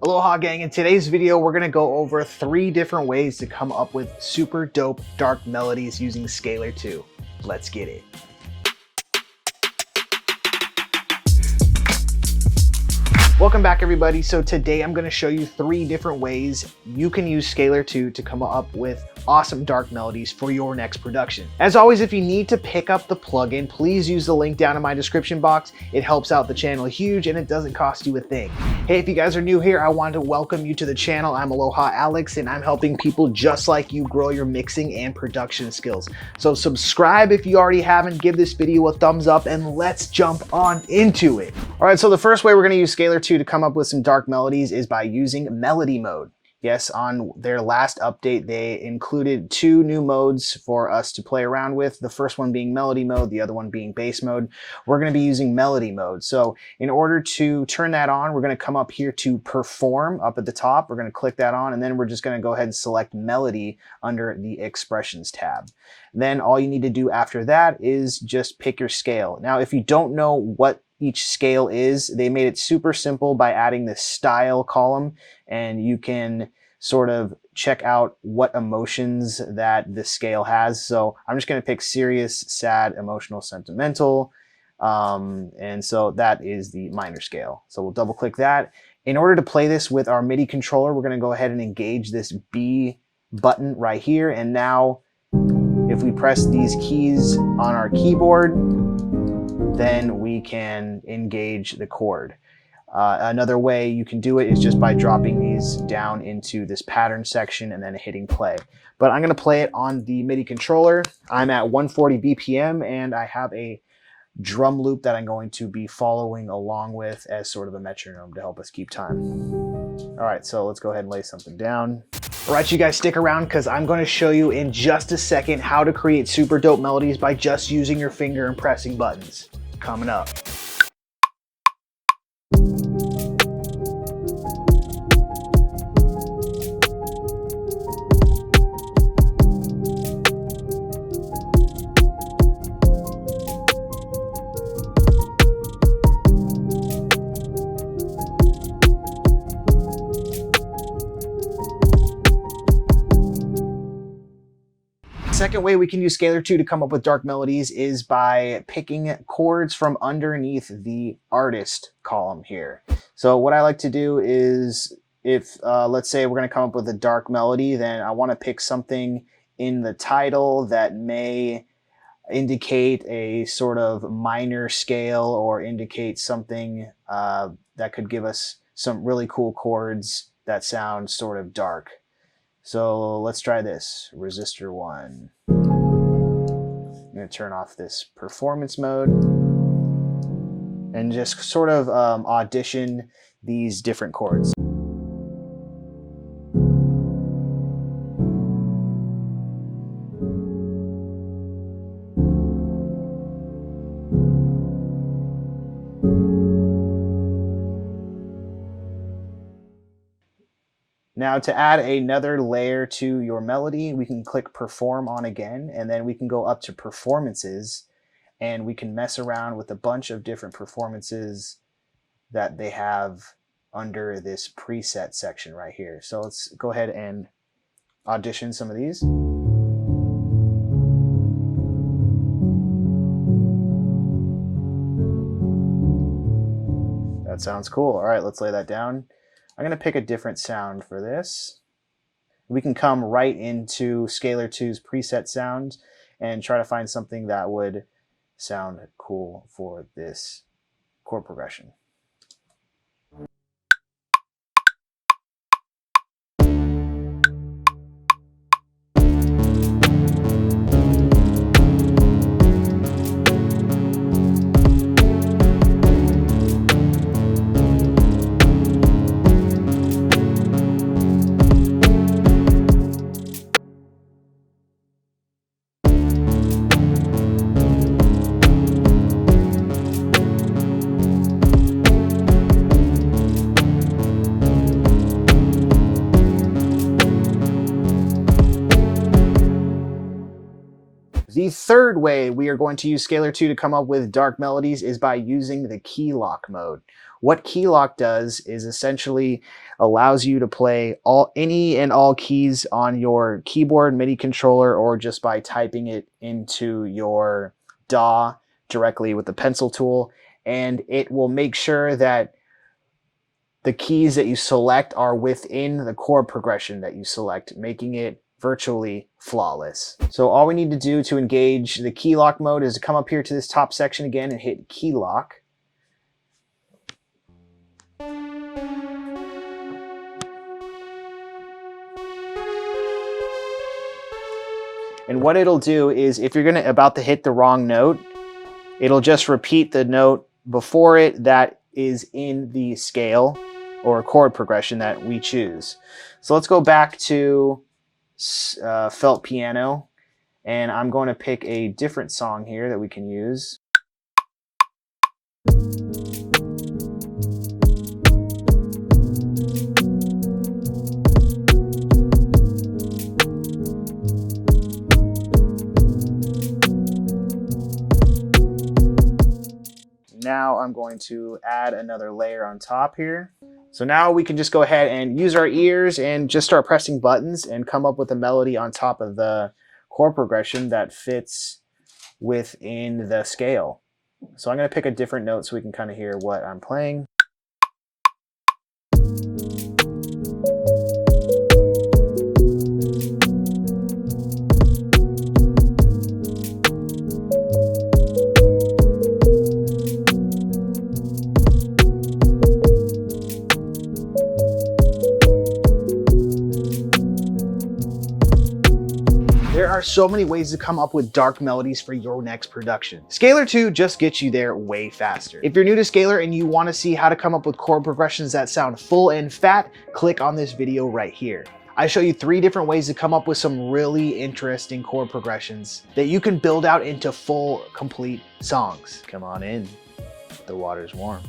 Aloha Gang, in today's video we're going to go over 3 different ways to come up with super dope dark melodies using Scalar 2. Let's get it. Welcome back everybody. So today I'm going to show you 3 different ways you can use Scalar 2 to come up with awesome dark melodies for your next production. As always, if you need to pick up the plugin, please use the link down in my description box. It helps out the channel huge and it doesn't cost you a thing. Hey, if you guys are new here, I wanted to welcome you to the channel. I'm Aloha Alex and I'm helping people just like you grow your mixing and production skills. So subscribe if you already haven't, give this video a thumbs up and let's jump on into it. All right, so the first way we're going to use Scalar 2 to come up with some dark melodies is by using melody mode. Yes, on their last update, they included 2 new modes for us to play around with. The first one being melody mode, the other one being bass mode. We're going to be using melody mode. So in order to turn that on, we're going to come up here to perform up at the top. We're going to click that on, and then we're just going to go ahead and select melody under the expressions tab. Then all you need to do after that is just pick your scale. Now, if you don't know what each scale is, they made it super simple by adding this style column, and you can sort of check out what emotions that the scale has. So I'm just going to pick serious, sad, emotional, sentimental, and so that is the minor scale. So we'll double click that. In order to play this with our MIDI controller, we're going to go ahead and engage this B button right here, and now if we press these keys on our keyboard, then we can engage the chord. Another way you can do it is just by dropping these down into this pattern section and then hitting play. But I'm going to play it on the MIDI controller. I'm at 140 BPM and I have a drum loop that I'm going to be following along with as sort of a metronome to help us keep time. All right, so let's go ahead and lay something down. All right, you guys stick around because I'm going to show you in just a second how to create super dope melodies by just using your finger and pressing buttons. Coming up. Second way we can use Scalar 2 to come up with dark melodies is by picking chords from underneath the artist column here. So what I like to do is if let's say we're going to come up with a dark melody, then I want to pick something in the title that may indicate a sort of minor scale or indicate something that could give us some really cool chords that sound sort of dark. So let's try this, resistor 1. I'm going to turn off this performance mode and just sort of audition these different chords. Now to add another layer to your melody, we can click perform on again, and then we can go up to performances and we can mess around with a bunch of different performances that they have under this preset section right here. So let's go ahead and audition some of these. That sounds cool. All right, let's lay that down. I'm going to pick a different sound for this. We can come right into Scalar 2's preset sounds and try to find something that would sound cool for this chord progression. The third way we are going to use Scalar 2 to come up with dark melodies is by using the key lock mode. What key lock does is essentially allows you to play any and all keys on your keyboard, MIDI controller, or just by typing it into your DAW directly with the pencil tool. And it will make sure that the keys that you select are within the chord progression that you select, making it virtually flawless. So all we need to do to engage the key lock mode is to come up here to this top section again and hit key lock. And what it'll do is if you're about to hit the wrong note, it'll just repeat the note before it that is in the scale or chord progression that we choose. So let's go back to felt piano, and I'm going to pick a different song here that we can use. Now I'm going to add another layer on top here. So now we can just go ahead and use our ears and just start pressing buttons and come up with a melody on top of the chord progression that fits within the scale. So I'm going to pick a different note so we can kind of hear what I'm playing. There are so many ways to come up with dark melodies for your next production. Scalar 2 just gets you there way faster. If you're new to Scalar and you want to see how to come up with chord progressions that sound full and fat, click on this video right here. I show you 3 different ways to come up with some really interesting chord progressions that you can build out into full, complete songs. Come on in, the water's warm.